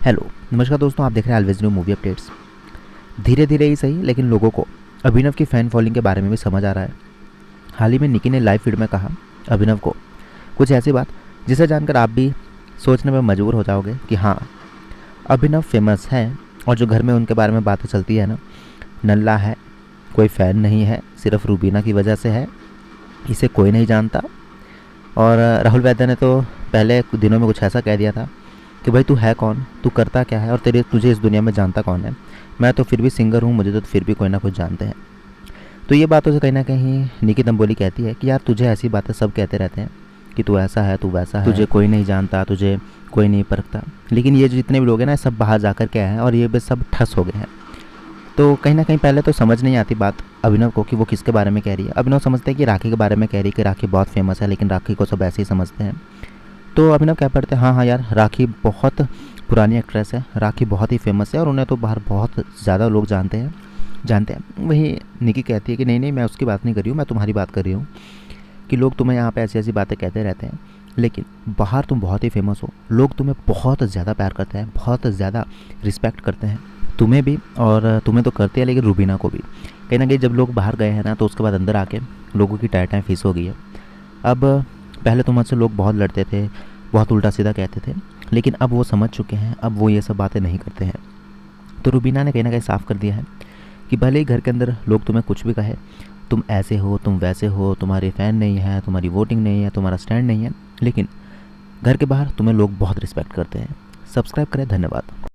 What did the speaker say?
Hello नमस्कार दोस्तों, आप देख रहे हैं ऑलवेज न्यू मूवी अपडेट्स। धीरे धीरे ही सही लेकिन लोगों को अभिनव की फ़ैन फॉलोइंग के बारे में भी समझ आ रहा है। हाल ही में निकी ने लाइव फीड में कहा अभिनव को कुछ ऐसी बात जिसे जानकर आप भी सोचने में मजबूर हो जाओगे कि हाँ, अभिनव फेमस है और जो घर में उनके बारे में बातें चलती है ना, नल्ला है, कोई फ़ैन नहीं है, सिर्फ रूबीना की वजह से है, इसे कोई नहीं जानता। और राहुल वैद्य ने तो पहले दिनों में कुछ ऐसा कह दिया था कि भाई तू है कौन, तू करता क्या है और तुझे इस दुनिया में जानता कौन है। मैं तो फिर भी सिंगर हूँ, मुझे तो फिर भी कोई ना कोई जानते हैं। तो ये बातों से कहीं ना कहीं निकी दम्बोली कहती है कि यार तुझे ऐसी बातें सब कहते रहते हैं कि तू ऐसा है, तू वैसा है, तुझे कोई नहीं जानता, तुझे कोई नहीं परखता। लेकिन ये जितने भी लोग हैं ना, सब बाहर जाकर के आए हैं और ये भी सब ठस हो गए हैं। तो कहीं ना कहीं पहले तो समझ नहीं आती बात अभिनव को कि वो किसके बारे में कह रही है। अभिनव समझते हैं कि राखी के बारे में कह रही है कि राखी बहुत फेमस है, लेकिन राखी को सब ऐसे ही समझते हैं। तो अभिनव कह पड़ते हैं हाँ यार, राखी बहुत पुरानी एक्ट्रेस है, राखी बहुत ही फेमस है और उन्हें तो बाहर बहुत ज़्यादा लोग जानते हैं। वही निकी कहती है कि नहीं, मैं उसकी बात नहीं कर रही हूँ, मैं तुम्हारी बात कर रही हूँ कि लोग तुम्हें यहाँ पे ऐसी ऐसी बातें कहते रहते हैं, लेकिन बाहर तुम बहुत ही फेमस हो, लोग तुम्हें बहुत ज़्यादा प्यार करते हैं, बहुत ज़्यादा रिस्पेक्ट करते हैं, तुम्हें भी और तुम्हें तो करते हैं लेकिन रूबीना को भी। कहीं ना कहीं जब लोग बाहर गए हैं ना, तो उसके बाद अंदर आके लोगों की टाइम फीस हो गई है। अब पहले तुमसे लोग बहुत लड़ते थे, बहुत उल्टा सीधा कहते थे, लेकिन अब वो समझ चुके हैं, अब वो ये सब बातें नहीं करते हैं। तो रूबीना ने कहीं ना कहीं साफ कर दिया है कि भले ही घर के अंदर लोग तुम्हें कुछ भी कहे, तुम ऐसे हो, तुम वैसे हो, तुम्हारे फ़ैन नहीं है, तुम्हारी वोटिंग नहीं है, तुम्हारा स्टैंड नहीं है, लेकिन घर के बाहर तुम्हें लोग बहुत रिस्पेक्ट करते हैं। सब्सक्राइब करें, धन्यवाद।